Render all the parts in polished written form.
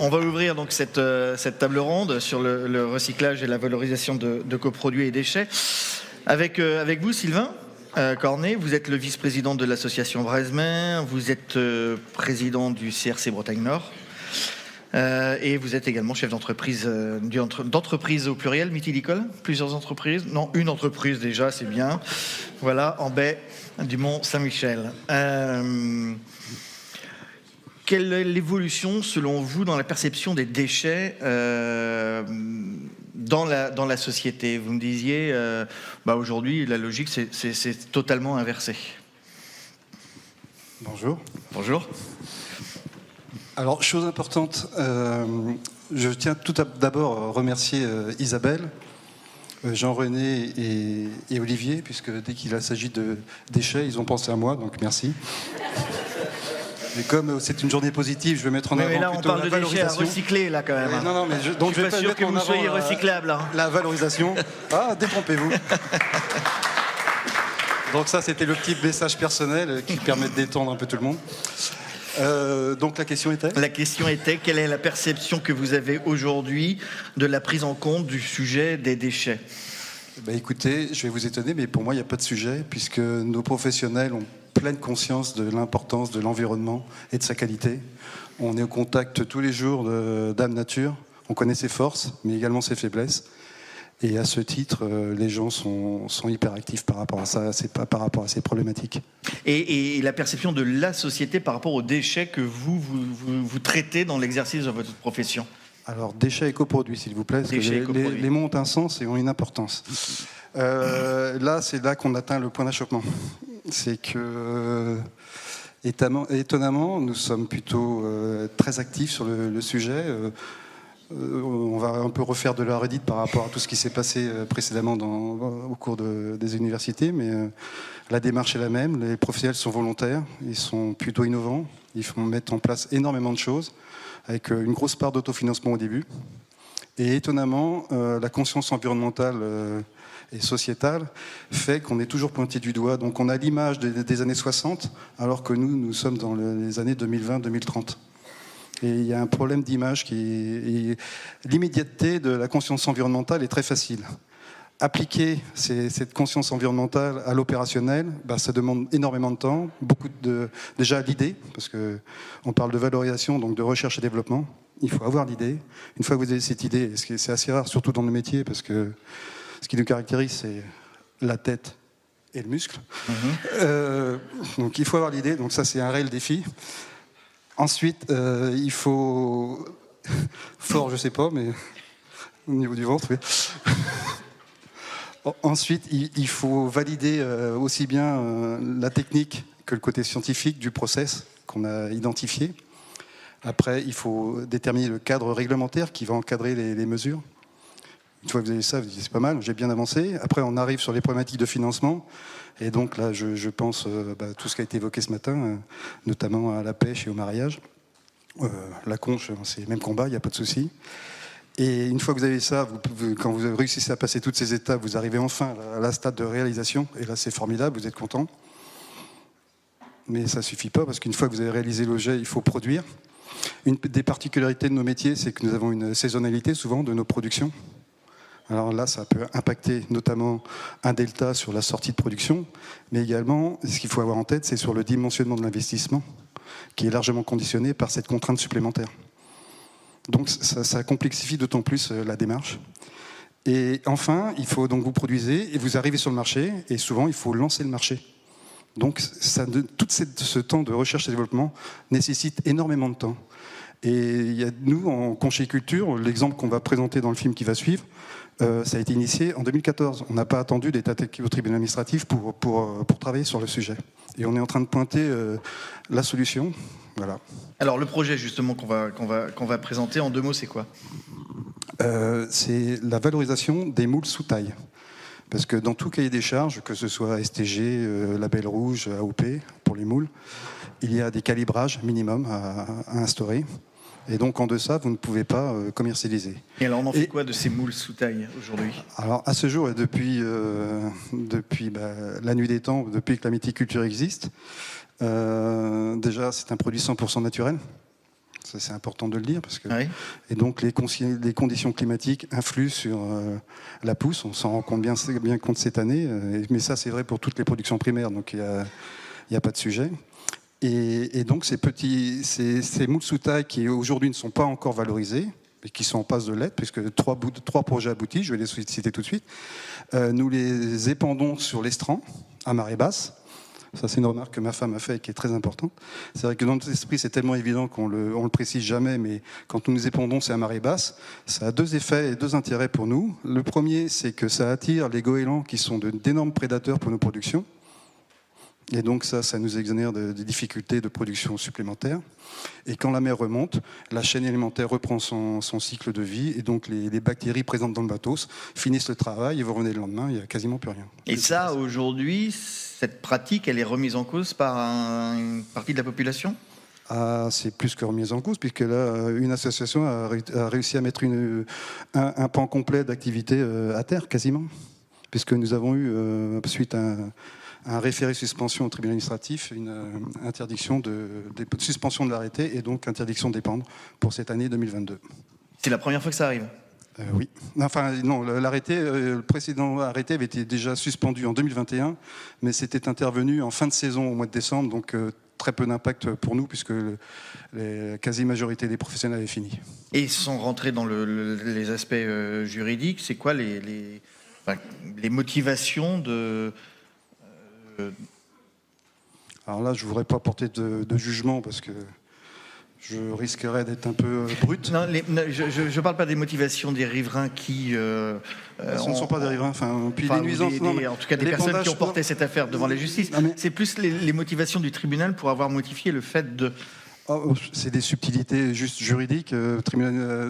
On va ouvrir donc cette table ronde sur le recyclage et la valorisation de coproduits et déchets. Avec vous, Sylvain Cornet, vous êtes le vice-président de l'association Vresmain, vous êtes président du CRC Bretagne Nord. Et vous êtes également chef d'entreprise, d'entreprise au pluriel, mythilicole. Plusieurs entreprises. Non, une entreprise déjà, c'est bien. Voilà, en baie du Mont-Saint-Michel. Quelle est l'évolution, selon vous, dans la perception des déchets dans la société? Vous me disiez, aujourd'hui, la logique, c'est totalement inversé. Bonjour. Bonjour. Alors, chose importante, je tiens tout d'abord à remercier Isabelle, Jean-René et Olivier, puisque dès qu'il s'agit de déchets, ils ont pensé à moi, donc merci. Mais comme c'est une journée positive, je vais mettre en avant mais là, plutôt on parle de déchets à recycler, là, quand même. Non, mais donc je vais pas sûr que vous soyez recyclable. La valorisation. Ah, détrompez-vous. Donc ça, c'était le petit message personnel qui permet de détendre un peu tout le monde. Donc la question était ? La question était, quelle est la perception que vous avez aujourd'hui de la prise en compte du sujet des déchets ? Écoutez, je vais vous étonner, mais pour moi, il n'y a pas de sujet, puisque nos professionnels ont pleine conscience de l'importance de l'environnement et de sa qualité. On est au contact tous les jours d'Âme Nature, on connaît ses forces, mais également ses faiblesses. Et à ce titre, les gens sont hyper actifs par rapport à ça, c'est pas par rapport à ces problématiques. Et la perception de la société par rapport aux déchets que vous traitez dans l'exercice de votre profession ? Alors, déchets et coproduits, s'il vous plaît, parce que les mots ont un sens et ont une importance. Là, c'est là qu'on atteint le point d'achoppement. C'est que, étonnamment, nous sommes plutôt très actifs sur le sujet. On va un peu refaire de la redite par rapport à tout ce qui s'est passé précédemment au cours des universités, mais la démarche est la même. Les professionnels sont volontaires, ils sont plutôt innovants, ils font mettre en place énormément de choses, avec une grosse part d'autofinancement au début. Et étonnamment, la conscience environnementale et sociétale fait qu'on est toujours pointé du doigt. Donc on a l'image des années 60, alors que nous sommes dans les années 2020-2030. Et il y a un problème d'image l'immédiateté de la conscience environnementale est très facile. Appliquer cette conscience environnementale à l'opérationnel, ça demande énormément de temps, déjà l'idée, parce qu'on parle de valorisation, donc de recherche et développement. Il faut avoir l'idée. Une fois que vous avez cette idée, c'est assez rare, surtout dans nos métiers, parce que ce qui nous caractérise, c'est la tête et le muscle. Donc il faut avoir l'idée, donc ça c'est un réel défi. Ensuite, il faut... Fort, je sais pas, mais au niveau du ventre, oui. Ensuite, il faut valider aussi bien la technique que le côté scientifique du process qu'on a identifié. Après, il faut déterminer le cadre réglementaire qui va encadrer les mesures. Une fois que vous avez ça, vous dites c'est pas mal, j'ai bien avancé. Après, on arrive sur les problématiques de financement. Et donc là, je pense tout ce qui a été évoqué ce matin, notamment à la pêche et au mariage. La conche, c'est le même combat, il n'y a pas de souci. Et une fois que vous avez ça, quand vous réussissez à passer toutes ces étapes, vous arrivez enfin à la stade de réalisation. Et là, c'est formidable, vous êtes content. Mais ça ne suffit pas, parce qu'une fois que vous avez réalisé l'objet, il faut produire. Une des particularités de nos métiers, c'est que nous avons une saisonnalité, souvent, de nos productions. Alors là, ça peut impacter notamment un delta sur la sortie de production, mais également, ce qu'il faut avoir en tête, c'est sur le dimensionnement de l'investissement, qui est largement conditionné par cette contrainte supplémentaire. Donc ça complexifie d'autant plus la démarche. Et enfin, il faut donc vous produisez et vous arrivez sur le marché, et souvent, il faut lancer le marché. Donc tout ce temps de recherche et développement nécessite énormément de temps. Et nous, en conchyliculture, l'exemple qu'on va présenter dans le film qui va suivre, ça a été initié en 2014. On n'a pas attendu d'état au tribunal administratif pour travailler sur le sujet. Et on est en train de pointer la solution. Voilà. Alors le projet justement qu'on va présenter en 2 mots, c'est quoi ? C'est la valorisation des moules sous taille. Parce que dans tout cahier des charges, que ce soit STG, label rouge, AOP, pour les moules, il y a des calibrages minimum à instaurer. Et donc en deçà, vous ne pouvez pas commercialiser. Et alors on en fait quoi de ces moules sous taille aujourd'hui ? Alors à ce jour, et depuis la nuit des temps, depuis que la mythiculture existe, déjà c'est un produit 100% naturel. Ça, c'est important de le dire. Parce que, Oui. et donc, les conditions climatiques influent sur la pousse. On s'en rend compte bien compte cette année. Mais ça, c'est vrai pour toutes les productions primaires. Donc, il n'y a pas de sujet. Et donc, ces moules sous taille qui, aujourd'hui, ne sont pas encore valorisés, et qui sont en passe de l'être, puisque trois projets aboutis, je vais les citer tout de suite. Nous les épandons sur l'estran, à marée basse. Ça, c'est une remarque que ma femme a faite et qui est très importante. C'est vrai que dans notre esprit, c'est tellement évident qu'on le précise jamais, mais quand nous épandons, c'est à marée basse. Ça a deux effets et deux intérêts pour nous. Le premier, c'est que ça attire les goélands qui sont d'énormes prédateurs pour nos productions. Et donc ça nous exonère des difficultés de production supplémentaires. Et quand la mer remonte, la chaîne alimentaire reprend son cycle de vie, et donc les bactéries présentes dans le matos finissent le travail, et vous revenez le lendemain, il n'y a quasiment plus rien. Et ça, aujourd'hui, cette pratique, elle est remise en cause par une partie de la population ? C'est plus que remise en cause, puisque là, une association a réussi à mettre un pan complet d'activité à terre, quasiment. Puisque nous avons eu, suite à un référé suspension au tribunal administratif, une interdiction de suspension de l'arrêté et donc interdiction d'épandre pour cette année 2022. C'est la première fois que ça arrive ? Oui. Enfin, non, l'arrêté, le précédent arrêté avait été déjà suspendu en 2021, mais c'était intervenu en fin de saison au mois de décembre, donc très peu d'impact pour nous, puisque la quasi-majorité des professionnels avaient fini. Et sans rentrer dans les aspects juridiques, c'est quoi les motivations de... Alors là, je ne voudrais pas porter de jugement parce que je risquerais d'être un peu brut. Non, je ne parle pas des motivations des riverains qui... Ce ne sont pas des riverains, les nuisances... en tout cas, des personnes qui ont porté cette affaire devant la justice. C'est plus les motivations du tribunal pour avoir modifié le fait de... c'est des subtilités juste juridiques.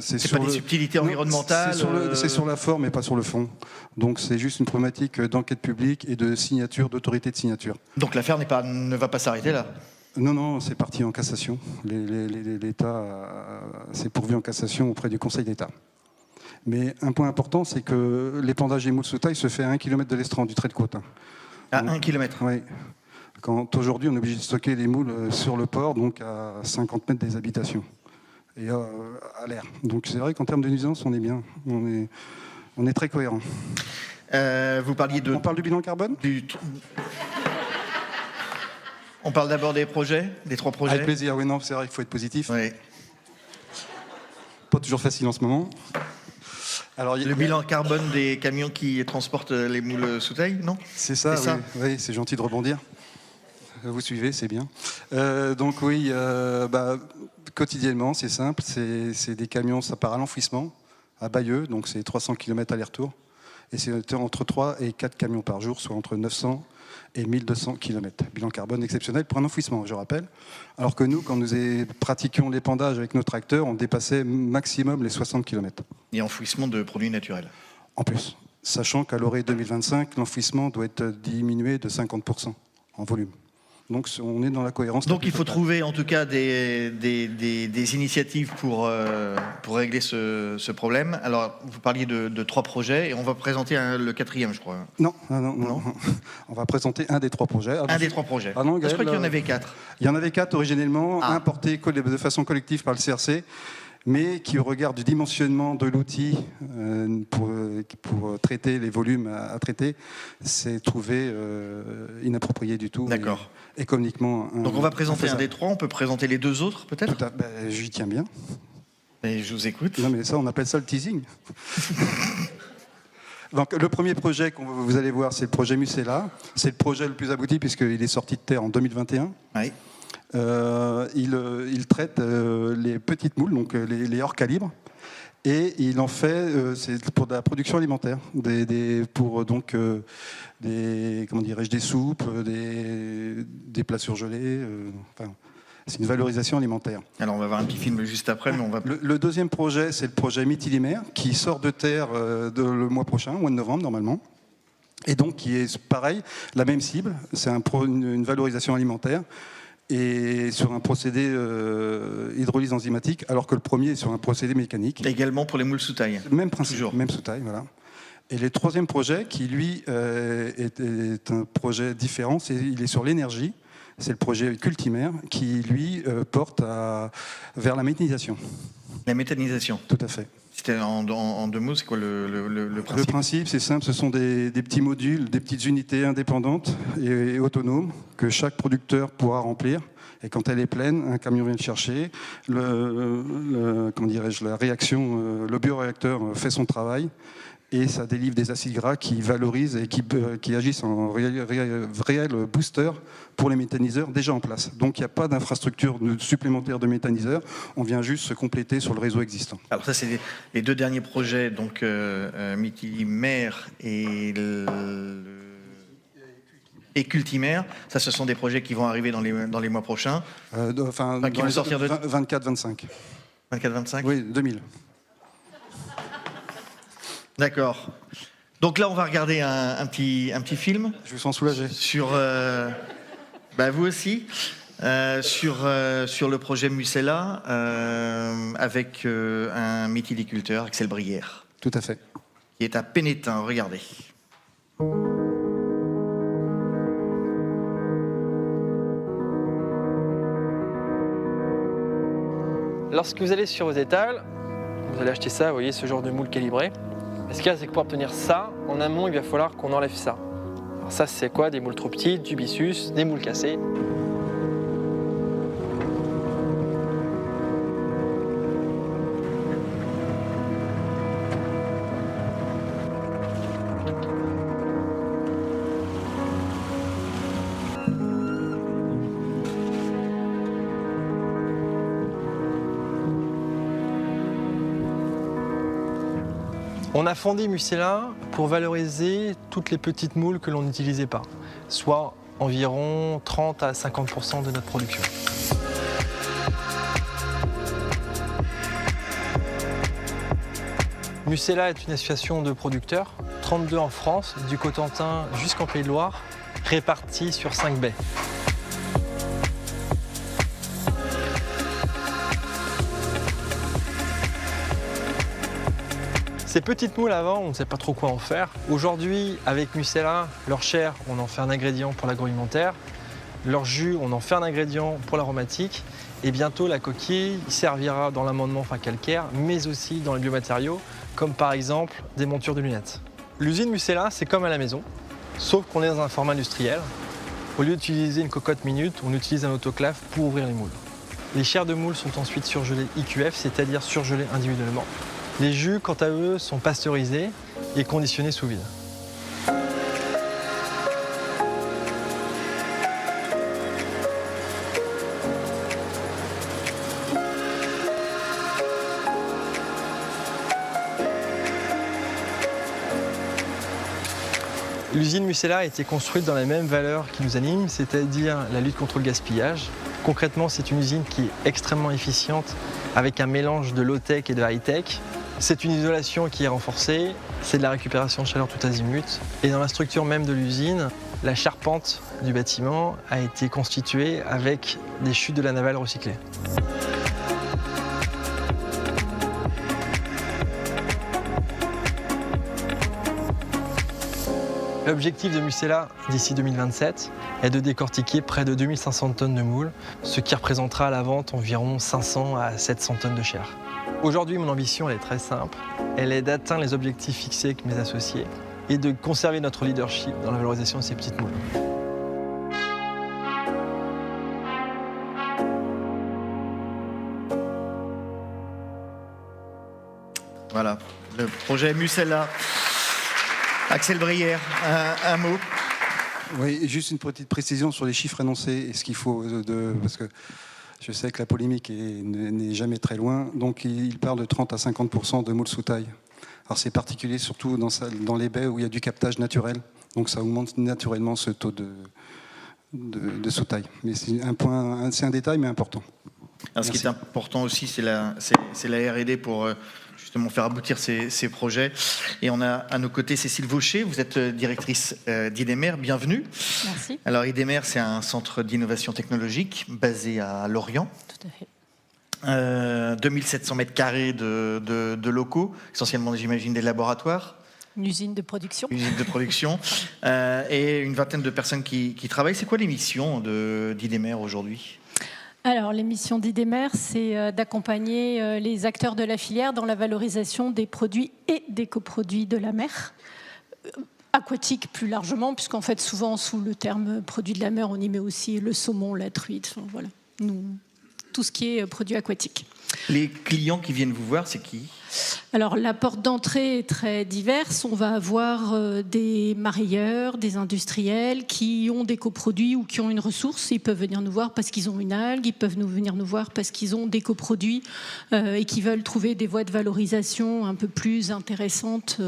C'est pas des subtilités environnementales. C'est sur la forme et pas sur le fond. Donc c'est juste une problématique d'enquête publique et de signature, d'autorité de signature. Donc l'affaire ne va pas s'arrêter là ? Non, c'est parti en cassation. L'État s'est pourvu en cassation auprès du Conseil d'État. Mais un point important, c'est que l'épandage des moules sous taille se fait à 1 km de l'estran du trait de côte. À 1 km ? Oui. Quand aujourd'hui on est obligé de stocker les moules sur le port, donc à 50 mètres des habitations, et à l'air. Donc c'est vrai qu'en termes de nuisance, on est bien, on est très cohérent. Vous parliez de... On parle du bilan carbone ? On parle d'abord des projets, des 3 projets. Avec plaisir, oui, non, c'est vrai qu'il faut être positif. Oui. Pas toujours facile en ce moment. Alors, le bilan carbone des camions qui transportent les moules sous taille, non ? C'est ça, oui, c'est gentil de rebondir. Vous suivez, c'est bien. Donc oui, quotidiennement, c'est simple, c'est des camions, ça part à l'enfouissement, à Bayeux, donc c'est 300 km aller-retour. Et c'est entre 3 et 4 camions par jour, soit entre 900 et 1200 km. Bilan carbone exceptionnel pour un enfouissement, je rappelle. Alors que nous, quand nous pratiquions l'épandage avec nos tracteurs, on dépassait maximum les 60 km. Et enfouissement de produits naturels. En plus, sachant qu'à l'orée 2025, l'enfouissement doit être diminué de 50% en volume. Donc on est dans la cohérence. Donc il faut trouver en tout cas des initiatives pour régler ce problème. Alors vous parliez de 3 projets et on va présenter le 4e, je crois. Non. On va présenter un des 3 projets. Un des 3 projets. Ah non, Gaël, je crois qu'il y en avait 4. Il y en avait 4 originellement, importés de façon collective par le CRC, mais qui, au regard du dimensionnement de l'outil pour traiter les volumes à traiter, s'est trouvé inapproprié du tout. D'accord. Économiquement. Donc on va présenter un des 3, on peut présenter les 2 autres peut-être ? J'y tiens bien. Et je vous écoute. Non mais ça, on appelle ça le teasing. Donc le premier projet que vous allez voir, c'est le projet Mucella. C'est le projet le plus abouti puisqu'il est sorti de terre en 2021. Oui. Il traite les petites moules, donc les hors calibre, et il en fait, c'est pour de la production alimentaire, des soupes, des plats surgelés. C'est une valorisation alimentaire. Alors on va voir un petit film juste après, mais on va... Le deuxième projet, c'est le projet Mytilimaire, qui sort de terre le mois prochain, au mois de novembre normalement. Et donc qui est pareil, la même cible, c'est une valorisation alimentaire. Et sur un procédé hydrolyse enzymatique, alors que le premier est sur un procédé mécanique. Également pour les moules sous taille. Même principe, toujours. Même sous taille, voilà. Et le troisième projet, qui lui est un projet différent, il est sur l'énergie. c'est le projet Cultimer qui, lui, porte vers la méthanisation. La méthanisation. Tout à fait. C'était en deux mots, c'est quoi le principe ? Le principe, c'est simple, ce sont des petits modules, des petites unités indépendantes et autonomes que chaque producteur pourra remplir. Et quand elle est pleine, un camion vient le chercher. La réaction, le bioréacteur fait son travail et ça délivre des acides gras qui valorisent et qui agissent en réel booster pour les méthaniseurs déjà en place. Donc il n'y a pas d'infrastructure supplémentaire de méthaniseurs, on vient juste se compléter sur le réseau existant. Alors ça, c'est les deux derniers projets, donc Multimer et Cultimer. Ça, ce sont des projets qui vont arriver dans les mois prochains. Qui vont sortir de 24-25. 24-25 ? Oui, 2000. D'accord. Donc là, on va regarder un petit film. Je vous sens soulagé. Sur, vous aussi, sur le projet Mucella, avec un méthyliculteur, Axel Brière. Tout à fait. Qui est à Pénétin, regardez. Lorsque vous allez sur vos étals, vous allez acheter ça, vous voyez, ce genre de moule calibré. Ce qu'il y a, c'est que pour obtenir ça, en amont, il va falloir qu'on enlève ça. Alors ça, c'est quoi? Des moules trop petites, du byssus, des moules cassés. On a fondé Mucella pour valoriser toutes les petites moules que l'on n'utilisait pas, soit environ 30 à 50% de notre production. Mucella est une association de producteurs, 32 en France, du Cotentin jusqu'en Pays de Loire, répartis sur 5 baies. Ces petites moules avant, on ne sait pas trop quoi en faire. Aujourd'hui, avec Mucella, leur chair, on en fait un ingrédient pour l'agroalimentaire. Leur jus, on en fait un ingrédient pour l'aromatique. Et bientôt, la coquille servira dans l'amendement calcaire, mais aussi dans les biomatériaux, comme par exemple des montures de lunettes. L'usine Mucella, c'est comme à la maison, sauf qu'on est dans un format industriel. Au lieu d'utiliser une cocotte minute, on utilise un autoclave pour ouvrir les moules. Les chairs de moules sont ensuite surgelées IQF, c'est-à-dire surgelées individuellement. Les jus, quant à eux, sont pasteurisés et conditionnés sous vide. L'usine Mucella a été construite dans les mêmes valeurs qui nous animent, c'est-à-dire la lutte contre le gaspillage. Concrètement, c'est une usine qui est extrêmement efficiente avec un mélange de low-tech et de high-tech. C'est une isolation qui est renforcée, c'est de la récupération de chaleur tout azimut. Et dans la structure même de l'usine, la charpente du bâtiment a été constituée avec des chutes de la navale recyclées. L'objectif de Mucella d'ici 2027 est de décortiquer près de 2500 tonnes de moules, ce qui représentera à la vente environ 500 à 700 tonnes de chair. Aujourd'hui, mon ambition elle est très simple. Elle est d'atteindre les objectifs fixés avec mes associés et de conserver notre leadership dans la valorisation de ces petites moules. Voilà, le projet Mucella. Axel Brière, un mot. Oui, juste une petite précision sur les chiffres annoncés et ce qu'il faut parce que je sais que la polémique n'est jamais très loin. Donc, il parle de 30 à 50% de moules sous taille. Alors, c'est particulier surtout dans les baies où il y a du captage naturel. Donc, ça augmente naturellement ce taux de sous taille. Mais c'est un détail, mais important. Alors, ce qui est important aussi, c'est la R&D pour justement faire aboutir ces projets. Et on a à nos côtés Cécile Vaucher, vous êtes directrice d'IDEMER, bienvenue. Merci. Alors IDEMER, c'est un centre d'innovation technologique basé à Lorient. Tout à fait. 2700 mètres carrés de locaux, essentiellement j'imagine des laboratoires. Une usine de production. Usine de production. Et une vingtaine de personnes qui travaillent. C'est quoi les missions d'IDEMER aujourd'hui ? Alors, les missions d'IDEMER, c'est d'accompagner les acteurs de la filière dans la valorisation des produits et des coproduits de la mer. Aquatique plus largement, puisqu'en fait, souvent, sous le terme produit de la mer, on y met aussi le saumon, la truite, enfin, voilà. Tout ce qui est produit aquatique. Les clients qui viennent vous voir, c'est qui ? Alors, la porte d'entrée est très diverse. On va avoir des marailleurs, des industriels qui ont des coproduits ou qui ont une ressource. Ils peuvent venir nous voir parce qu'ils ont une algue, ils peuvent venir nous voir parce qu'ils ont des coproduits et qui veulent trouver des voies de valorisation un peu plus intéressantes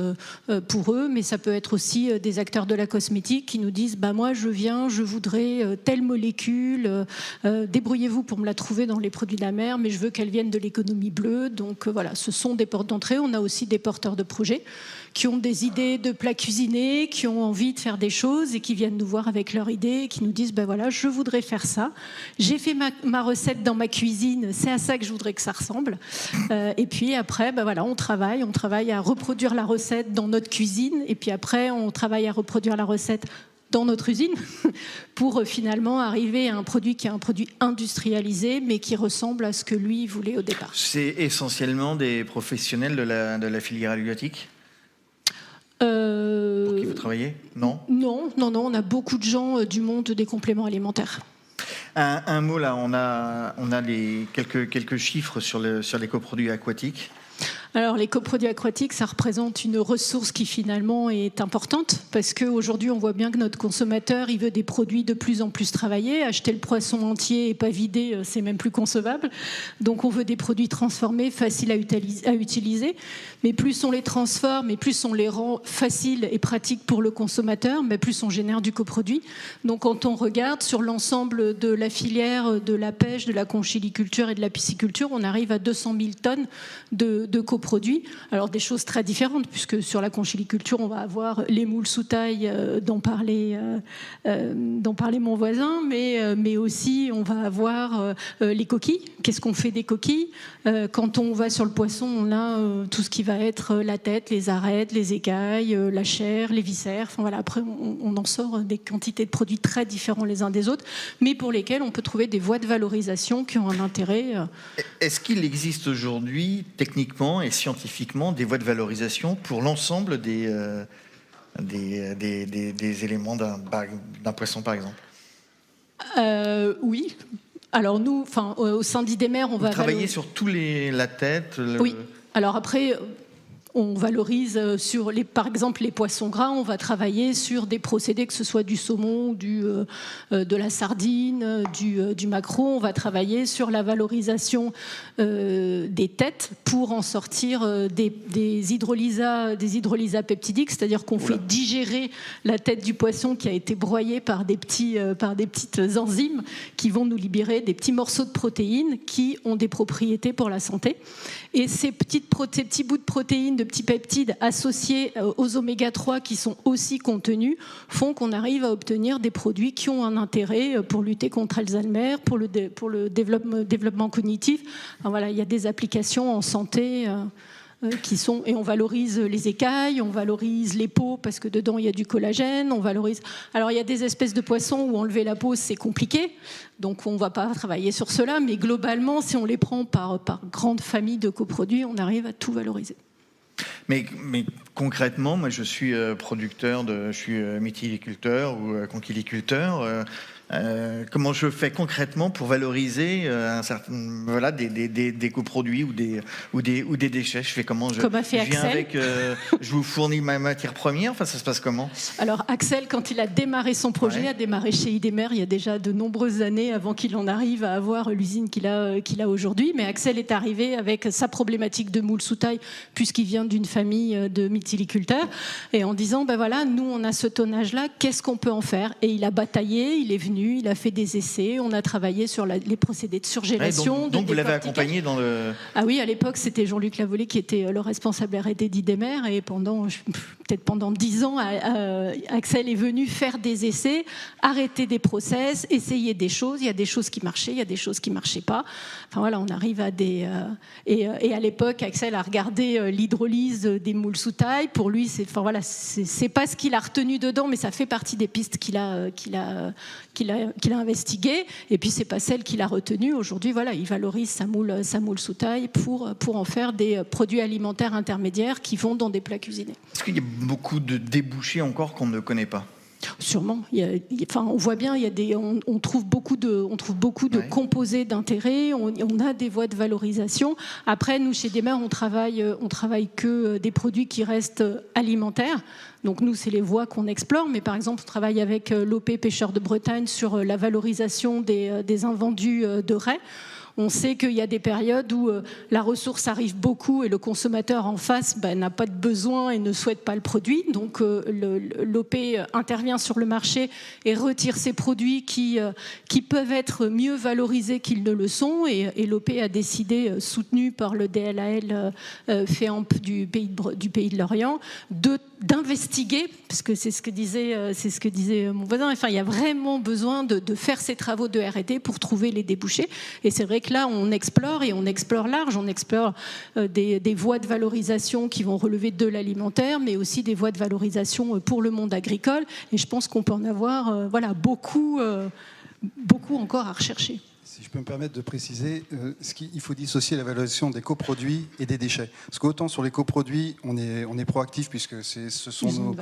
pour eux. Mais ça peut être aussi des acteurs de la cosmétique qui nous disent « moi, je viens, je voudrais telle molécule, débrouillez-vous pour me la trouver dans les produits de la mer, mais je veux qu'elle vienne de l'économie bleue. » Donc voilà, ce sont des portes d'entrée. On a aussi des porteurs de projets qui ont des idées de plats cuisinés, qui ont envie de faire des choses et qui viennent nous voir avec leurs idées et qui nous disent voilà, je voudrais faire ça. J'ai fait ma recette dans ma cuisine, c'est à ça que je voudrais que ça ressemble. Et puis après, voilà, on travaille à reproduire la recette dans notre cuisine et puis après, on travaille à reproduire la recette dans notre usine pour finalement arriver à un produit qui est un produit industrialisé mais qui ressemble à ce que lui voulait au départ. C'est essentiellement des professionnels de la filière halieutique pour qui vous travaillez ? Non, on a beaucoup de gens du monde des compléments alimentaires. Un mot là, on a les quelques chiffres sur les coproduits aquatiques. Alors, les coproduits aquatiques, ça représente une ressource qui finalement est importante parce qu'aujourd'hui, on voit bien que notre consommateur, il veut des produits de plus en plus travaillés. Acheter le poisson entier et pas vidé, c'est même plus concevable. Donc, on veut des produits transformés, faciles à utiliser. Mais plus on les transforme et plus on les rend faciles et pratiques pour le consommateur, mais plus on génère du coproduit. Donc, quand on regarde sur l'ensemble de la filière de la pêche, de la conchiliculture et de la pisciculture, on arrive à 200 000 tonnes de coproduits. Alors des choses très différentes puisque sur la conchiliculture on va avoir les moules sous taille dont parlait mon voisin, mais aussi on va avoir les coquilles. Qu'est-ce qu'on fait des coquilles ? Quand on va sur le poisson, on a tout ce qui va être la tête, les arêtes, les écailles, la chair, les viscères. Enfin voilà, après on en sort des quantités de produits très différents les uns des autres, mais pour lesquels on peut trouver des voies de valorisation qui ont un intérêt. Est-ce qu'il existe aujourd'hui techniquement et scientifiquement des voies de valorisation pour l'ensemble des éléments d'un poisson, par exemple ? Oui. Alors nous, au sein d'IDEMER, on va travailler sur la tête. Oui. Alors après, on valorise par exemple les poissons gras. On va travailler sur des procédés, que ce soit du saumon, de la sardine, du maquereau. On va travailler sur la valorisation des têtes pour en sortir des hydrolysats peptidiques, c'est-à-dire qu'on fait digérer la tête du poisson qui a été broyée par des petites enzymes qui vont nous libérer des petits morceaux de protéines qui ont des propriétés pour la santé. Et ces petits bouts de protéines, de petits peptides associés aux oméga 3 qui sont aussi contenus font qu'on arrive à obtenir des produits qui ont un intérêt pour lutter contre Alzheimer, pour le développement cognitif. Enfin, voilà, il y a des applications en santé et on valorise les écailles, on valorise les peaux parce que dedans il y a du collagène, alors il y a des espèces de poissons où enlever la peau c'est compliqué, donc on ne va pas travailler sur cela, mais globalement si on les prend par grande famille de coproduits, on arrive à tout valoriser. Mais concrètement, moi je suis producteur, je suis mytiliculteur ou conchiliculteur. Comment je fais concrètement pour valoriser des coproduits ou des déchets ? Je fais comment ? Comme a fait Axel. Je vous fournis ma matière première. Enfin, ça se passe comment ? Alors Axel, quand il a démarré son projet, a démarré chez IDEMER il y a déjà de nombreuses années avant qu'il en arrive à avoir l'usine qu'il a aujourd'hui. Mais Axel est arrivé avec sa problématique de moule sous taille puisqu'il vient d'une famille de mytiliculteurs et en disant nous on a ce tonnage-là, qu'est-ce qu'on peut en faire ? Et il a bataillé, il est venu. venu, il a fait des essais, on a travaillé sur les procédés de surgélation. Donc vous l'avez décortiquage. accompagné dans le... Ah oui, à l'époque, c'était Jean-Luc Lavolée qui était le responsable R&D d'Idemmer, et peut-être pendant 10 ans, Axel est venu faire des essais, arrêter des process, essayer des choses. Il y a des choses qui marchaient, il y a des choses qui marchaient pas. Enfin voilà, on arrive à des... Et à l'époque, Axel a regardé l'hydrolyse des moules sous taille. Pour lui, c'est pas ce qu'il a retenu dedans, mais ça fait partie des pistes qu'il a investiguées. Et puis, c'est pas celle qu'il a retenue. Aujourd'hui, voilà, il valorise sa moule sous taille pour en faire des produits alimentaires intermédiaires qui vont dans des plats cuisinés. Est-ce qu'il y a beaucoup de débouchés encore qu'on ne connaît pas ? Sûrement. On voit bien, on trouve beaucoup de composés d'intérêt, on a des voies de valorisation. Après, nous, chez Idemmer, on travaille que des produits qui restent alimentaires. Donc nous, c'est les voies qu'on explore. Mais par exemple, on travaille avec l'OP Pêcheurs de Bretagne sur la valorisation des invendus de raie. On sait qu'il y a des périodes où la ressource arrive beaucoup et le consommateur en face n'a pas de besoin et ne souhaite pas le produit. Donc l'OP intervient sur le marché et retire ces produits qui peuvent être mieux valorisés qu'ils ne le sont. Et l'OP a décidé, soutenu par le DLAL FEAMP du pays de Lorient, d'investiguer, parce que c'est ce que disait mon voisin. Enfin, il y a vraiment besoin de faire ces travaux de R&D pour trouver les débouchés. Et c'est vrai que là, on explore large. On explore des voies de valorisation qui vont relever de l'alimentaire, mais aussi des voies de valorisation pour le monde agricole. Et je pense qu'on peut en avoir beaucoup encore à rechercher. Si je peux me permettre de préciser, il faut dissocier la valorisation des coproduits et des déchets. Parce qu'autant sur les coproduits, on est proactif puisque ce sont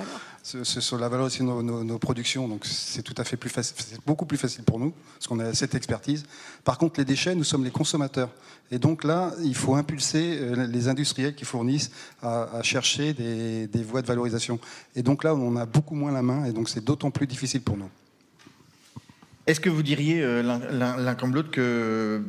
la valorisation de nos productions, donc c'est tout à fait plus facile, c'est beaucoup plus facile pour nous parce qu'on a cette expertise. Par contre, les déchets, nous sommes les consommateurs. Et donc là, il faut impulser les industriels qui fournissent à chercher des voies de valorisation. Et donc là, on a beaucoup moins la main et donc c'est d'autant plus difficile pour nous. Est-ce que vous diriez l'un comme l'autre qu'on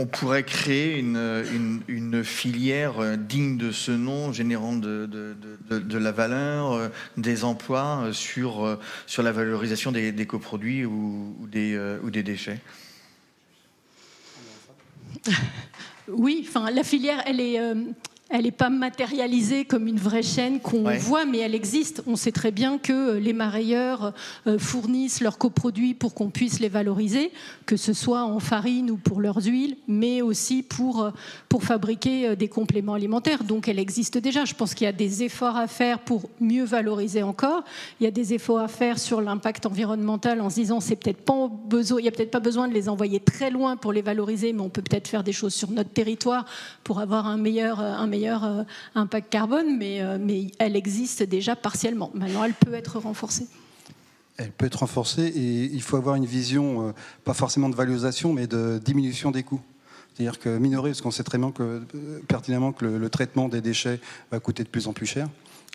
pourrait créer une filière digne de ce nom, générant de la valeur, des emplois sur la valorisation des coproduits ou des déchets ? Oui, la filière, elle n'est pas matérialisée comme une vraie chaîne qu'on voit, mais elle existe. On sait très bien que les marailleurs fournissent leurs coproduits pour qu'on puisse les valoriser, que ce soit en farine ou pour leurs huiles, mais aussi pour fabriquer des compléments alimentaires. Donc elle existe déjà. Je pense qu'il y a des efforts à faire pour mieux valoriser encore. Il y a des efforts à faire sur l'impact environnemental en se disant il n'y a peut-être pas besoin de les envoyer très loin pour les valoriser, mais on peut peut-être faire des choses sur notre territoire pour avoir un meilleur impact carbone, mais elle existe déjà partiellement. Maintenant, elle peut être renforcée. Elle peut être renforcée et il faut avoir une vision, pas forcément de valorisation, mais de diminution des coûts. C'est-à-dire que minorer, parce qu'on sait très bien pertinemment que le traitement des déchets va coûter de plus en plus cher.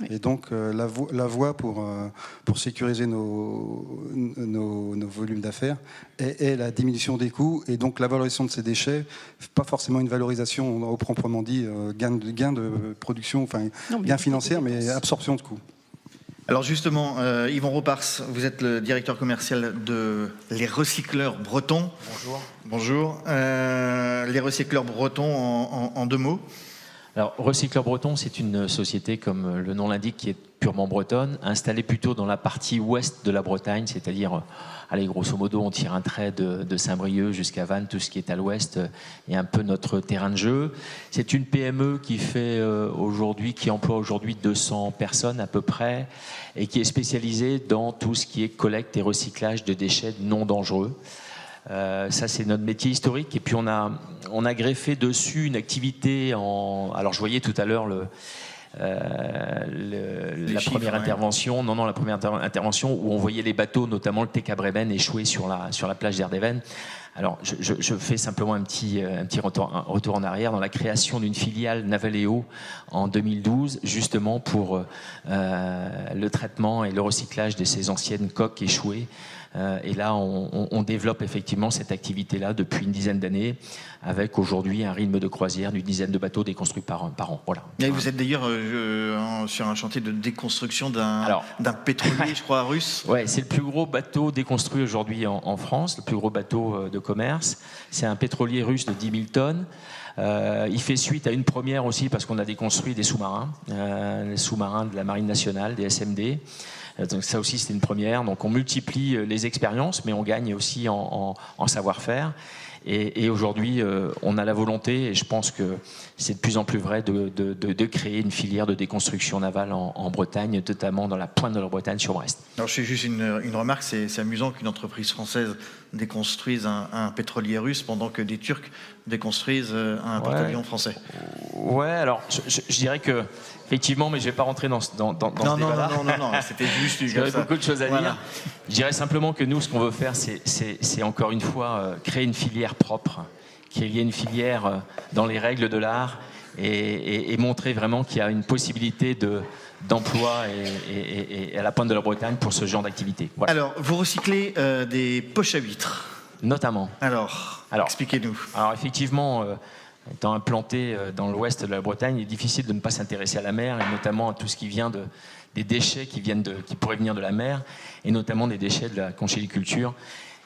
Oui. Et donc la voie pour sécuriser nos volumes d'affaires est la diminution des coûts et donc la valorisation de ces déchets, pas forcément une valorisation au proprement dit, gain de production, gain financier, mais absorption de coûts. Alors justement, Yvon Ropars, vous êtes le directeur commercial de Les Recycleurs Bretons. Bonjour. Bonjour. Les Recycleurs Bretons, en deux mots. Alors, Recycleurs Bretons, c'est une société, comme le nom l'indique, qui est purement bretonne, installée plutôt dans la partie ouest de la Bretagne, c'est-à-dire, grosso modo, on tire un trait de Saint-Brieuc jusqu'à Vannes, tout ce qui est à l'ouest est un peu notre terrain de jeu. C'est une PME qui emploie aujourd'hui 200 personnes à peu près, et qui est spécialisée dans tout ce qui est collecte et recyclage de déchets non dangereux. Ça, c'est notre métier historique. Et puis, on a greffé dessus une activité Alors, je voyais tout à l'heure la première intervention. Non, la première intervention où on voyait les bateaux, notamment le TK Bremen, échouer sur la plage d'Erdevenne. Alors, je fais simplement un petit retour en arrière dans la création d'une filiale Navaleo en 2012, justement pour le traitement et le recyclage de ces anciennes coques échouées. Et là, on développe effectivement cette activité-là depuis une dizaine d'années, avec aujourd'hui un rythme de croisière d'une dizaine de bateaux déconstruits par an. Voilà. Et vous êtes d'ailleurs sur un chantier de déconstruction d'un pétrolier, je crois, russe. Ouais, c'est le plus gros bateau déconstruit aujourd'hui en France, le plus gros bateau de commerce. C'est un pétrolier russe de 10 000 tonnes. Il fait suite à une première aussi parce qu'on a déconstruit des sous-marins, les sous-marins de la Marine nationale, des SMD. Donc ça aussi, c'était une première. Donc on multiplie les expériences, mais on gagne aussi en savoir-faire. Et aujourd'hui, on a la volonté, et je pense que c'est de plus en plus vrai, de créer une filière de déconstruction navale en Bretagne, notamment dans la pointe de la Bretagne sur Brest. Alors je fais juste une remarque, c'est amusant qu'une entreprise française déconstruise un pétrolier russe pendant que des Turcs déconstruisent un porte-avions français. Ouais, alors je dirais que effectivement, mais je ne vais pas rentrer dans ce débat-là. Non, c'était juste il y aurait beaucoup de choses à dire. Je dirais simplement que nous, ce qu'on veut faire, c'est encore une fois créer une filière propre, qu'il y ait une filière dans les règles de l'art et montrer vraiment qu'il y a une possibilité d'emploi et à la pointe de la Bretagne pour ce genre d'activité. Voilà. Alors, vous recyclez des poches à huîtres. Notamment. Alors expliquez-nous. Alors effectivement, étant implanté dans l'ouest de la Bretagne, il est difficile de ne pas s'intéresser à la mer, et notamment à tout ce qui vient des déchets qui pourraient venir de la mer, et notamment des déchets de la conchyliculture.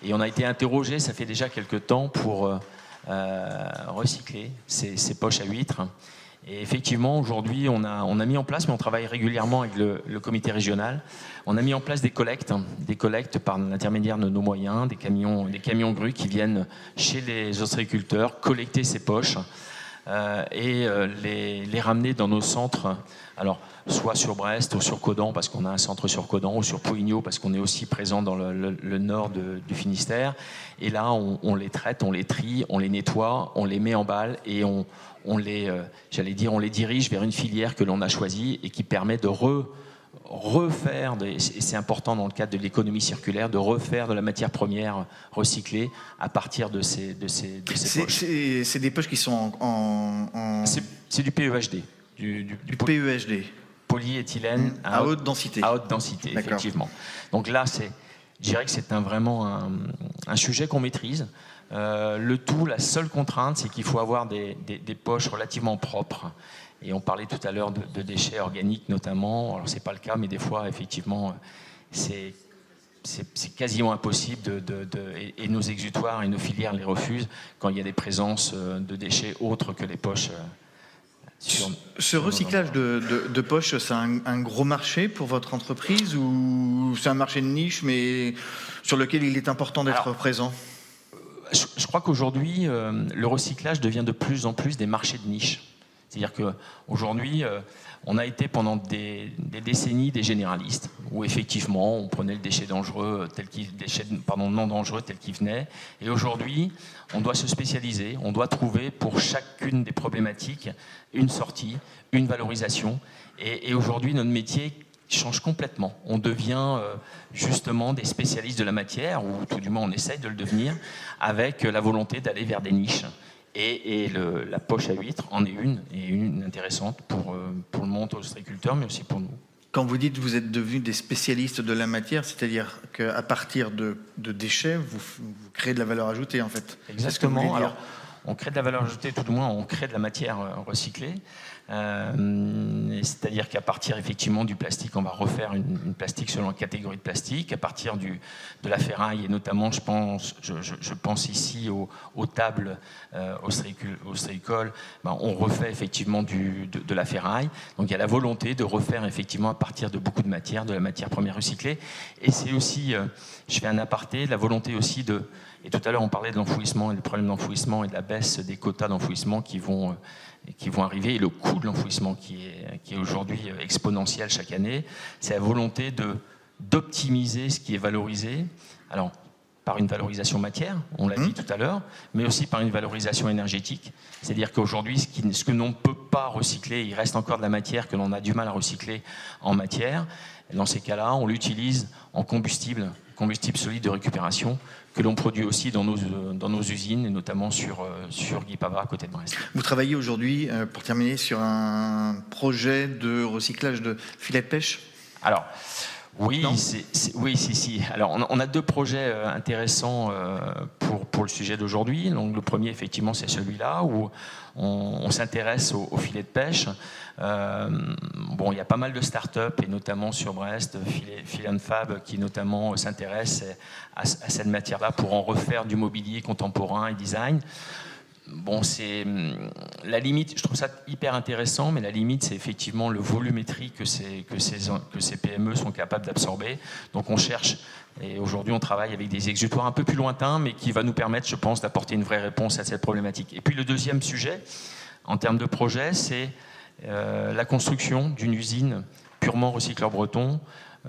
Et on a été interrogé, ça fait déjà quelques temps, pour recycler ces poches à huîtres. Et effectivement, aujourd'hui, on a mis en place, mais on travaille régulièrement avec le comité régional, on a mis en place des collectes par l'intermédiaire de nos moyens, des camions grues qui viennent chez les ostréiculteurs collecter ces poches et les ramener dans nos centres, alors soit sur Brest ou sur Caudan, parce qu'on a un centre sur Caudan, ou sur Pouignot, parce qu'on est aussi présent dans le nord du Finistère. Et là, on les traite, on les trie, on les nettoie, on les met en balle et on les dirige vers une filière que l'on a choisie et qui permet de refaire, et c'est important dans le cadre de l'économie circulaire, de refaire de la matière première recyclée à partir de ces poches. C'est des poches qui sont en... C'est du PEHD. Du PEHD. Polyéthylène à haute densité. À haute densité, effectivement. Donc là, je dirais que c'est vraiment un sujet qu'on maîtrise. La seule contrainte, c'est qu'il faut avoir des poches relativement propres. Et on parlait tout à l'heure de déchets organiques notamment. Alors c'est pas le cas, mais des fois, effectivement, c'est quasiment impossible et nos exutoires et nos filières les refusent quand il y a des présences de déchets autres que les poches. Ce recyclage de poches, c'est un gros marché pour votre entreprise, ou c'est un marché de niche, mais sur lequel il est important d'être présent ? Je crois qu'aujourd'hui, le recyclage devient de plus en plus des marchés de niche. C'est-à-dire qu'aujourd'hui, on a été pendant des décennies des généralistes, où effectivement, on prenait le déchet dangereux, non dangereux tel qu'il venait. Et aujourd'hui, on doit se spécialiser, on doit trouver pour chacune des problématiques une sortie, une valorisation. Et aujourd'hui, notre métier change complètement. On devient justement des spécialistes de la matière, ou tout du moins on essaye de le devenir, avec la volonté d'aller vers des niches. Et la poche à huîtres en est une intéressante pour le monde ostréiculteur, mais aussi pour nous. Quand vous dites que vous êtes devenus des spécialistes de la matière, c'est-à-dire qu'à partir de déchets, vous créez de la valeur ajoutée, en fait. Exactement. Alors, on crée de la valeur ajoutée, tout du moins, on crée de la matière recyclée. C'est-à-dire qu'à partir effectivement du plastique, on va refaire une plastique selon la catégorie de plastique. À partir de la ferraille, et notamment je pense ici aux tables ostréicoles, on refait effectivement de la ferraille. Donc il y a la volonté de refaire effectivement à partir de beaucoup de matière, de la matière première recyclée. Et c'est aussi, je fais un aparté, la volonté aussi et tout à l'heure on parlait de l'enfouissement et du problème d'enfouissement et de la baisse des quotas d'enfouissement qui vont arriver, et le coût de l'enfouissement qui est aujourd'hui exponentiel chaque année. C'est la volonté d'optimiser ce qui est valorisé, alors par une valorisation matière, on l'a dit tout à l'heure, mais aussi par une valorisation énergétique. C'est-à-dire qu'aujourd'hui, ce que l'on ne peut pas recycler, il reste encore de la matière que l'on a du mal à recycler en matière. Et dans ces cas-là, on l'utilise en combustible solide de récupération, que l'on produit aussi dans nos usines, et notamment sur Guipava, à côté de Brest. Vous travaillez aujourd'hui, pour terminer, sur un projet de recyclage de filets de pêche ? Alors, oui, si. Alors, on a 2 projets intéressants pour le sujet d'aujourd'hui. Donc, le premier, effectivement, c'est celui-là où on s'intéresse aux filets de pêche. Il y a pas mal de start-up, et notamment sur Brest, Filet & Fab, qui notamment s'intéressent à cette matière-là pour en refaire du mobilier contemporain et design. Bon, c'est la limite, je trouve ça hyper intéressant, mais la limite, c'est effectivement le volumétrie que ces PME sont capables d'absorber. Donc on cherche, et aujourd'hui on travaille avec des exutoires un peu plus lointains, mais qui va nous permettre, je pense, d'apporter une vraie réponse à cette problématique. Et puis le deuxième sujet, en termes de projet, c'est la construction d'une usine purement recycleur breton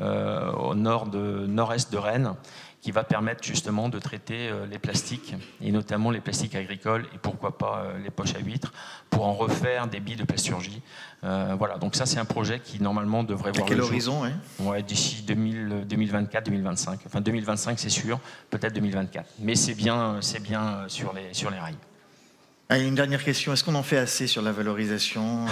au nord-est de Rennes, qui va permettre justement de traiter les plastiques, et notamment les plastiques agricoles, et pourquoi pas les poches à huîtres, pour en refaire des billes de plasturgie. Voilà, donc ça c'est un projet qui normalement devrait voir le jour. À quel horizon, d'ici 2024-2025. Enfin 2025 c'est sûr, peut-être 2024. Mais c'est bien sur les rails. Allez, une dernière question, est-ce qu'on en fait assez sur la valorisation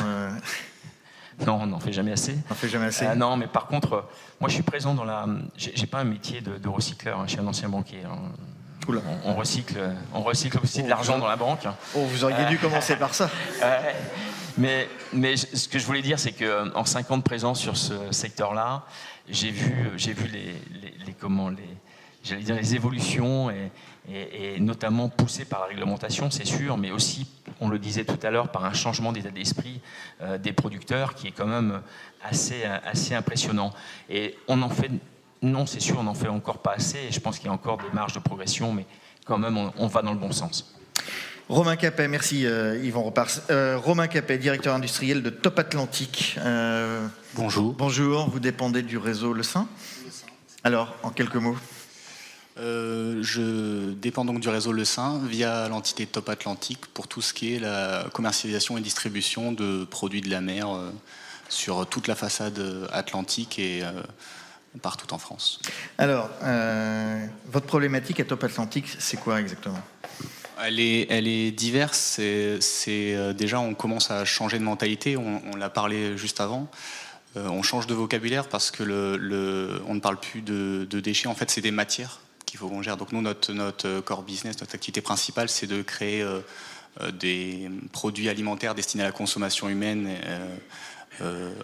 Non, on n'en fait jamais assez. On n'en fait jamais assez. Non, mais par contre, moi je suis présent dans la... J'ai pas un métier de recycleur, je suis un ancien banquier. On recycle aussi de l'argent dans la banque. Oh, vous auriez dû commencer par ça. Mais ce que je voulais dire, c'est qu'en 5 ans de présence sur ce secteur-là, j'ai vu les évolutions et notamment poussées par la réglementation, c'est sûr, mais aussi, on le disait tout à l'heure, par un changement d'état d'esprit des producteurs qui est quand même assez impressionnant. Et on en fait, non, c'est sûr, on n'en fait encore pas assez, et je pense qu'il y a encore des marges de progression, mais quand même, on va dans le bon sens. Romain Capet, merci Yvan Repars. Romain Capet, directeur industriel de Top Atlantique. Bonjour. Bonjour, vous dépendez du réseau Le Saint. Alors, en quelques mots. Je dépends donc du réseau Le Saint via l'entité Top Atlantique pour tout ce qui est la commercialisation et distribution de produits de la mer sur toute la façade atlantique et partout en France. Alors, votre problématique à Top Atlantique, c'est quoi exactement ? Elle est diverse. C'est déjà, on commence à changer de mentalité. On l'a parlé juste avant. On change de vocabulaire parce que on ne parle plus de déchets. En fait, c'est des matières qu'il faut qu'on gère. Donc nous, notre core business, notre activité principale, c'est de créer des produits alimentaires destinés à la consommation humaine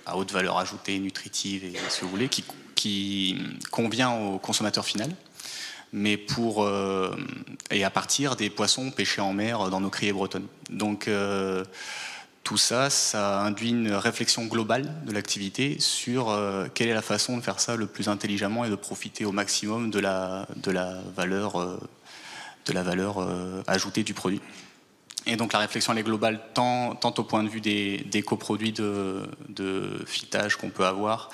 à haute valeur ajoutée, nutritive et ce que vous voulez, qui convient au consommateur final, mais et à partir des poissons pêchés en mer dans nos criées bretonnes. Donc tout ça induit une réflexion globale de l'activité sur quelle est la façon de faire ça le plus intelligemment et de profiter au maximum de la valeur ajoutée du produit. Et donc la réflexion elle est globale tant au point de vue des coproduits de filetage qu'on peut avoir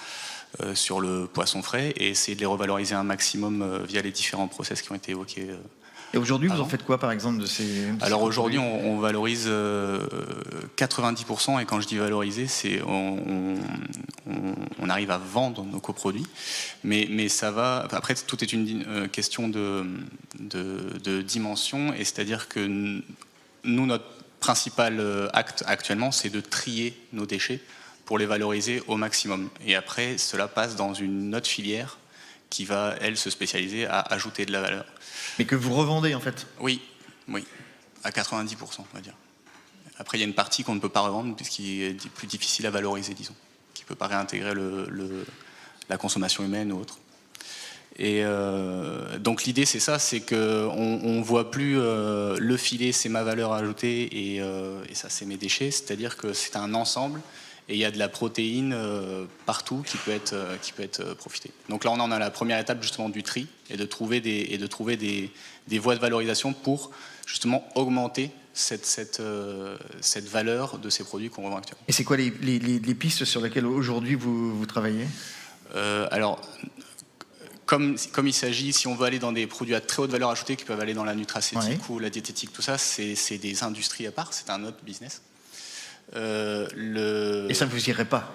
sur le poisson frais et essayer de les revaloriser un maximum via les différents process qui ont été évoqués. Et aujourd'hui, vous en faites quoi, par exemple, de ces Alors aujourd'hui, on valorise 90%, et quand je dis valoriser, c'est on arrive à vendre nos coproduits, mais ça va. Après, tout est une question de dimension, et c'est-à-dire que nous, notre principal acte actuellement, c'est de trier nos déchets pour les valoriser au maximum. Et après, cela passe dans une autre filière qui va, elle, se spécialiser à ajouter de la valeur. Mais que vous revendez, en fait ? Oui, à 90%, on va dire. Après, il y a une partie qu'on ne peut pas revendre, puisqu'il est plus difficile à valoriser, disons, qui ne peut pas réintégrer la consommation humaine ou autre. Et donc l'idée, c'est ça, c'est qu'on ne voit plus le filet, c'est ma valeur ajoutée, et ça, c'est mes déchets. C'est-à-dire que c'est un ensemble, et il y a de la protéine partout qui peut être profitée. Donc là, on en a la première étape justement du tri et de trouver des voies de valorisation pour justement augmenter cette valeur de ces produits qu'on revend actuellement. Et c'est quoi les pistes sur lesquelles aujourd'hui vous travaillez ? Alors, comme il s'agit, si on veut aller dans des produits à très haute valeur ajoutée qui peuvent aller dans la nutraceutique ou la diététique, tout ça, c'est des industries à part, c'est un autre business. Et ça ne vous irait pas?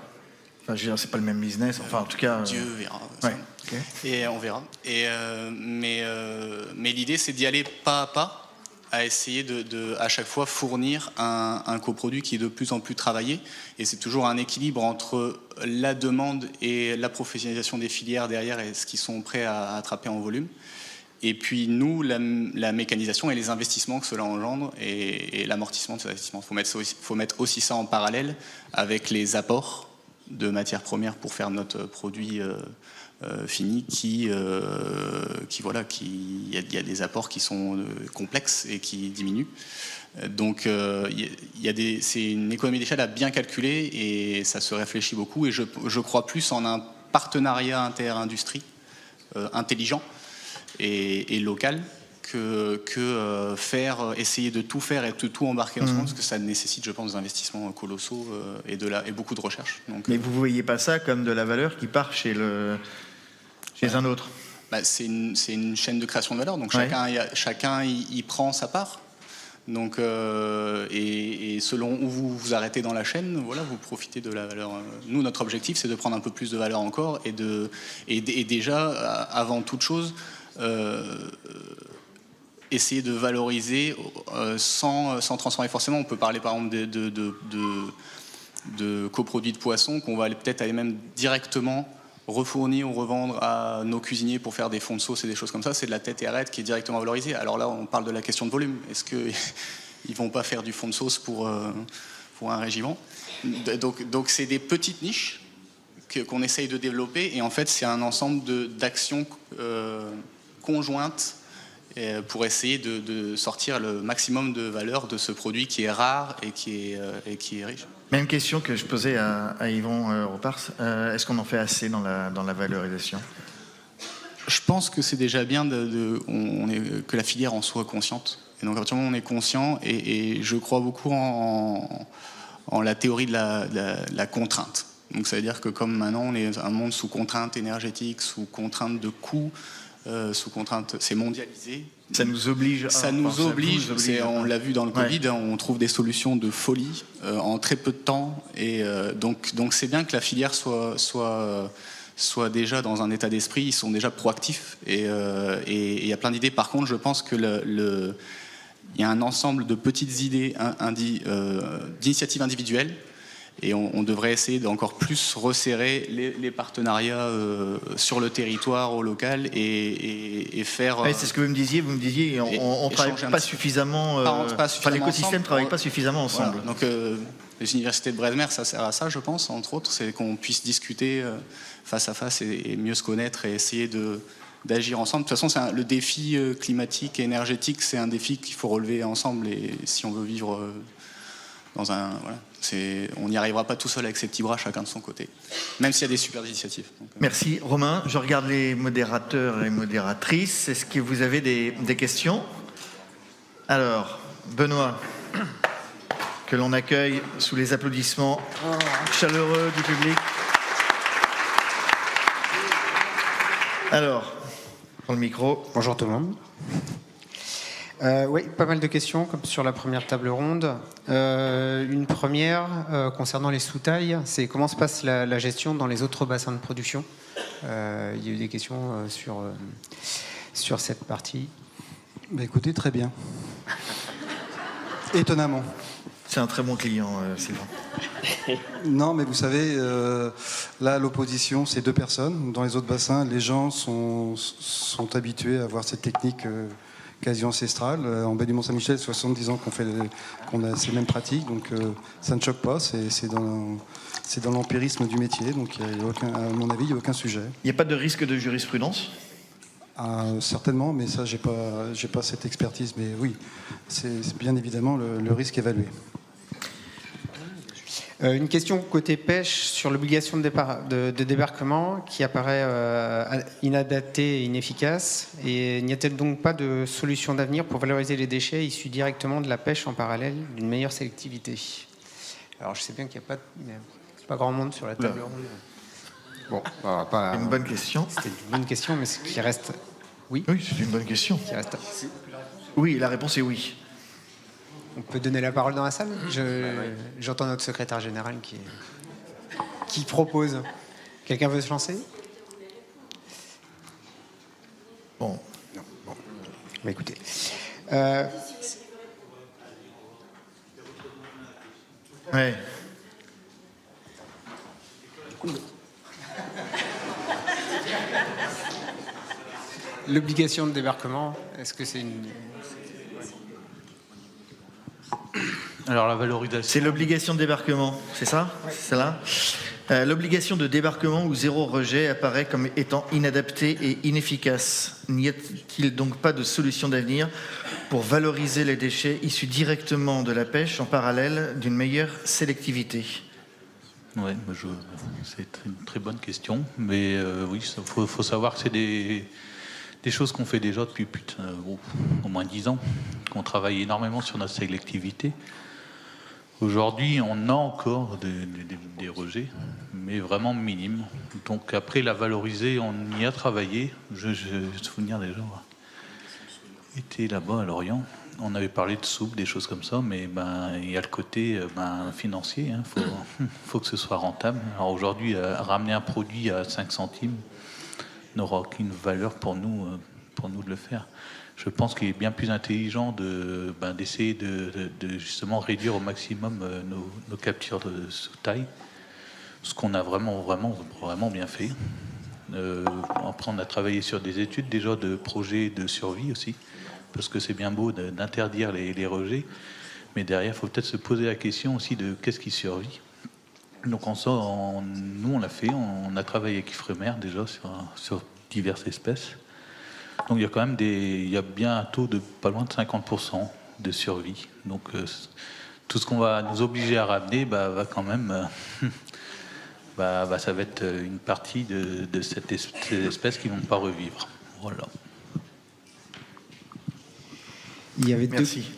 Enfin, je veux dire, c'est pas le même business. Enfin, en tout cas. Dieu verra. Ouais, okay. Et on verra. Mais l'idée, c'est d'y aller pas à pas, à essayer de à chaque fois fournir un coproduit qui est de plus en plus travaillé. Et c'est toujours un équilibre entre la demande et la professionnalisation des filières derrière et ce qu'ils sont prêts à attraper en volume. Et puis nous, la mécanisation et les investissements que cela engendre et l'amortissement de ces investissements. Faut mettre aussi ça en parallèle avec les apports de matières premières pour faire notre produit fini il y a des apports qui sont complexes et qui diminuent. Donc c'est une économie d'échelle à bien calculer et ça se réfléchit beaucoup et je crois plus en un partenariat inter-industrie intelligent et local que essayer de tout faire et de tout embarquer ensemble, parce que ça nécessite, je pense, des investissements colossaux et beaucoup de recherche. Donc, mais vous ne voyez pas ça comme de la valeur qui part chez un autre? C'est une chaîne de création de valeur, donc chacun y prend sa part. Donc, et selon où vous vous arrêtez dans la chaîne, voilà, vous profitez de la valeur. Nous, notre objectif, c'est de prendre un peu plus de valeur encore et déjà, avant toute chose, essayer de valoriser sans transformer forcément. On peut parler par exemple de coproduits de poissons qu'on va peut-être aller même directement refournir ou revendre à nos cuisiniers pour faire des fonds de sauce et des choses comme ça. C'est de la tête et arrête qui est directement valorisée. Alors là, on parle de la question de volume. Est-ce qu'ils ne vont pas faire du fond de sauce pour un régiment? Donc c'est des petites niches qu'on essaye de développer. Et en fait, c'est un ensemble d'actions conjointes pour essayer de sortir le maximum de valeur de ce produit qui est rare et qui est riche. Même question que je posais à Yvon Ropars. Est-ce qu'on en fait assez dans la valorisation? Je pense que c'est déjà bien que la filière en soit consciente. Et donc, actuellement, on est conscient et je crois beaucoup en la théorie de la contrainte. Donc, ça veut dire que comme maintenant, on est un monde sous contrainte énergétique, sous contrainte de coûts, sous contrainte, c'est mondialisé. Ça nous oblige. On l'a vu dans le Covid, on trouve des solutions de folie en très peu de temps. Et donc c'est bien que la filière soit déjà dans un état d'esprit. Ils sont déjà proactifs et il y a plein d'idées. Par contre, je pense que il y a un ensemble de petites idées, d'initiatives individuelles. Et on devrait essayer d'encore plus resserrer les partenariats sur le territoire, au local, et faire... c'est ce que vous me disiez, on ne travaille pas suffisamment... l'écosystème ne travaille pas suffisamment ensemble. Voilà. Donc les universités de Bresmer, ça sert à ça, je pense, entre autres, c'est qu'on puisse discuter face à face et mieux se connaître et essayer d'agir ensemble. De toute façon, le défi climatique et énergétique, c'est un défi qu'il faut relever ensemble, et si on veut vivre dans un... Voilà. On n'y arrivera pas tout seul avec ses petits bras, chacun de son côté, même s'il y a des super initiatives. Donc, merci Romain. Je regarde les modérateurs et modératrices. Est-ce que vous avez des questions? Alors, Benoît, que l'on accueille sous les applaudissements chaleureux du public. Alors, prends le micro. Bonjour tout le monde. Oui, pas mal de questions, comme sur la première table ronde. Une première, concernant les sous-tailles, c'est comment se passe la gestion dans les autres bassins de production. Il y a eu des questions sur cette partie. Bah écoutez, très bien. Étonnamment. C'est un très bon client, Sylvain. Non, mais vous savez, là, l'opposition, c'est 2 personnes. Dans les autres bassins, les gens sont habitués à voir cette technique quasi ancestrale. En baie du Mont-Saint-Michel, 70 ans qu'on a ces mêmes pratiques, donc ça ne choque pas, c'est dans l'empirisme du métier, donc à mon avis, il n'y a aucun sujet. Il n'y a pas de risque de jurisprudence? Certainement, mais ça, j'ai pas cette expertise, mais oui, c'est bien évidemment le risque évalué. Une question côté pêche sur l'obligation de débarquement qui apparaît inadaptée et inefficace. Et n'y a-t-il donc pas de solution d'avenir pour valoriser les déchets issus directement de la pêche en parallèle d'une meilleure sélectivité? Alors je sais bien qu'il n'y a pas grand monde sur la table ronde. Bon, pas une bonne question. C'était une bonne question, mais ce qui reste... Oui, c'est une bonne question. Qui reste... Oui, la réponse est oui. On peut donner la parole dans la salle. J'entends notre secrétaire général qui propose. Quelqu'un veut se lancer? Bon. Non, bon. Bah, écoutez. Ouais. L'obligation de débarquement, est-ce que c'est une... Alors la valorisation. C'est l'obligation de débarquement, c'est ça? C'est celle-là? L'obligation de débarquement ou zéro rejet apparaît comme étant inadaptée et inefficace. N'y a-t-il donc pas de solution d'avenir pour valoriser les déchets issus directement de la pêche en parallèle d'une meilleure sélectivité? Ouais, c'est une très bonne question, mais oui, il faut savoir que c'est des choses qu'on fait déjà depuis au moins 10 ans, qu'on travaille énormément sur notre sélectivité. Aujourd'hui, on a encore des rejets, mais vraiment minimes. Donc après, la valoriser, on y a travaillé. Je me souviens déjà, était là-bas à Lorient. On avait parlé de soupe, des choses comme ça, mais il y a le côté financier. Faut que ce soit rentable. Alors aujourd'hui, ramener un produit à 5 centimes n'aura aucune valeur pour nous de le faire. Je pense qu'il est bien plus intelligent d'essayer de justement réduire au maximum nos captures de sous-taille, ce qu'on a vraiment bien fait. Après, on a travaillé sur des études déjà de projets de survie aussi, parce que c'est bien beau d'interdire les rejets, mais derrière, il faut peut-être se poser la question aussi de qu'est-ce qui survit. Donc nous, on l'a fait, on a travaillé avec Ifremer déjà sur diverses espèces. Donc il y a quand même il y a bien un taux de pas loin de 50% de survie. Donc tout ce qu'on va nous obliger à ramener va quand même... ça va être une partie de ces espèces qui ne vont pas revivre. Voilà.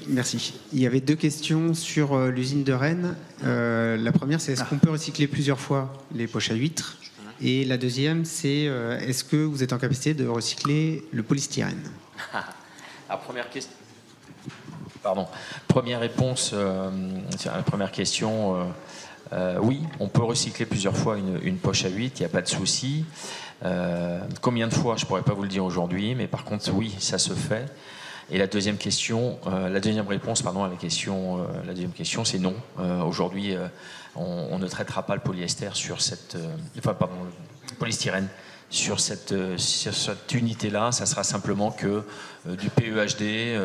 Merci. Il y avait deux questions sur l'usine de Rennes. La première, c'est est-ce qu'on peut recycler plusieurs fois les poches à huîtres? Et la deuxième, c'est est-ce que vous êtes en capacité de recycler le polystyrène? La première question. Pardon. Première réponse sur la première question. Oui, on peut recycler plusieurs fois une poche à huîtres, il n'y a pas de souci. Combien de fois, je ne pourrais pas vous le dire aujourd'hui, mais par contre, oui, ça se fait. Et la deuxième réponse à la deuxième question, c'est non. Aujourd'hui, on ne traitera pas le polyester sur le polystyrène sur cette unité-là. Ça sera simplement que du PEHD,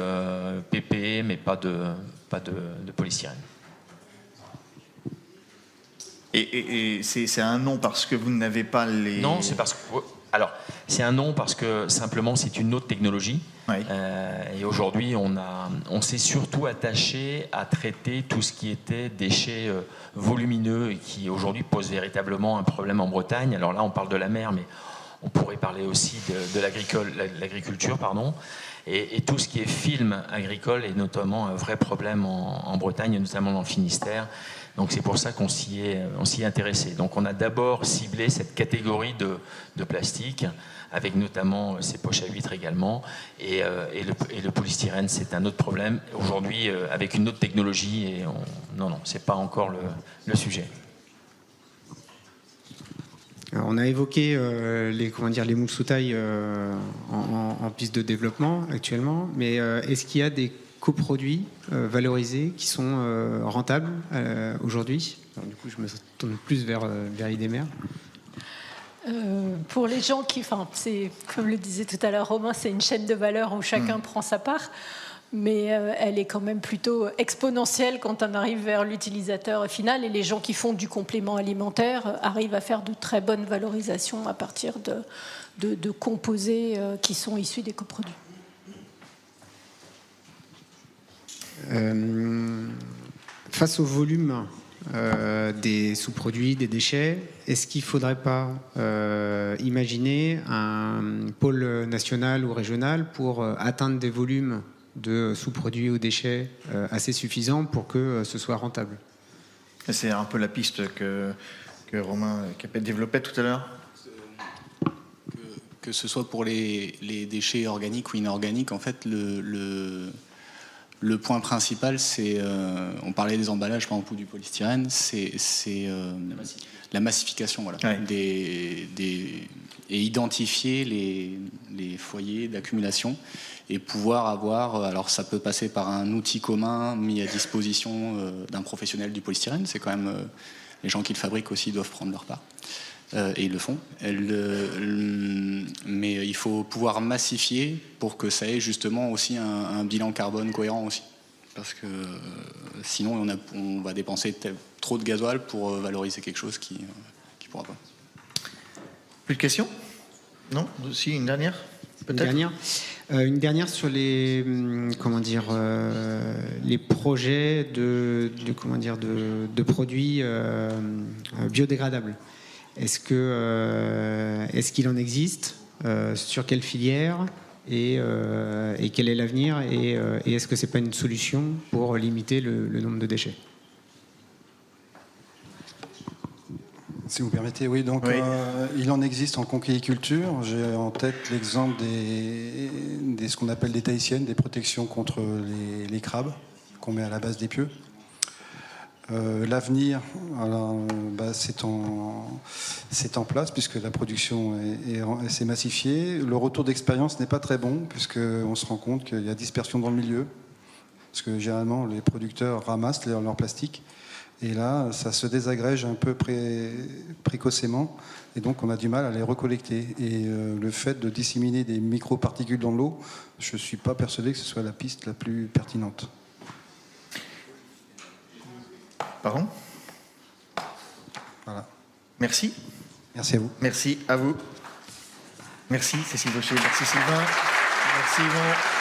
PP, mais pas de polystyrène. Et c'est un non parce que vous n'avez pas les... Non, c'est parce que... Alors, c'est un non parce que simplement c'est une autre technologie. Oui. Et aujourd'hui, on s'est surtout attaché à traiter tout ce qui était déchets volumineux et qui aujourd'hui pose véritablement un problème en Bretagne. Alors là, on parle de la mer, mais on pourrait parler aussi de l'agriculture, pardon. Et tout ce qui est film agricole est notamment un vrai problème en Bretagne, notamment dans le Finistère. Donc c'est pour ça qu'on s'y est intéressé. Donc on a d'abord ciblé cette catégorie de plastique, avec notamment ces poches à huîtres également. Et le polystyrène, c'est un autre problème. Aujourd'hui, avec une autre technologie, non, c'est pas encore le sujet. Alors, on a évoqué les moules sous taille en piste de développement actuellement, mais est-ce qu'il y a des coproduits valorisés qui sont rentables aujourd'hui? Alors, du coup, je me tourne plus vers Idémer. Pour les gens c'est comme le disait tout à l'heure Romain, c'est une chaîne de valeur où chacun prend sa part, mais elle est quand même plutôt exponentielle quand on arrive vers l'utilisateur final, et les gens qui font du complément alimentaire arrivent à faire de très bonnes valorisations à partir de composés qui sont issus des coproduits. Face au volume des sous-produits, des déchets, est-ce qu'il ne faudrait pas imaginer un pôle national ou régional pour atteindre des volumes de sous-produits ou déchets assez suffisants pour que ce soit rentable? C'est un peu la piste que Romain Capet développait tout à l'heure. Que ce soit pour les déchets organiques ou inorganiques, en fait, Le point principal, c'est, on parlait des emballages par exemple ou du polystyrène, c'est la massification, voilà, et identifier les foyers d'accumulation et pouvoir avoir, alors ça peut passer par un outil commun mis à disposition d'un professionnel du polystyrène, c'est quand même les gens qui le fabriquent aussi doivent prendre leur part. Et ils le font. Mais il faut pouvoir massifier pour que ça ait justement aussi un bilan carbone cohérent aussi. Parce que sinon, on va dépenser trop de gasoil pour valoriser quelque chose qui ne pourra pas. Plus de questions? Non? Si, une dernière? Peut-être une dernière sur les les projets de produits biodégradables. Est-ce qu'il en existe, sur quelle filière et quel est l'avenir et est-ce que c'est pas une solution pour limiter le nombre de déchets? Si vous permettez, oui. Donc, il en existe en conquilliculture. J'ai en tête l'exemple des ce qu'on appelle des tahitiennes, des protections contre les crabes qu'on met à la base des pieux. L'avenir, c'est en place puisque la production s'est massifiée. Le retour d'expérience n'est pas très bon puisqu'on se rend compte qu'il y a dispersion dans le milieu. Parce que généralement, les producteurs ramassent leur plastique. Et là, ça se désagrège un peu précocement. Et donc, on a du mal à les recollecter. Et le fait de disséminer des microparticules dans l'eau, je ne suis pas persuadé que ce soit la piste la plus pertinente. Pardon? Voilà. Merci. Merci à vous. Merci à vous. Merci Cécile Gaucher, merci Sylvain. Merci Yvon.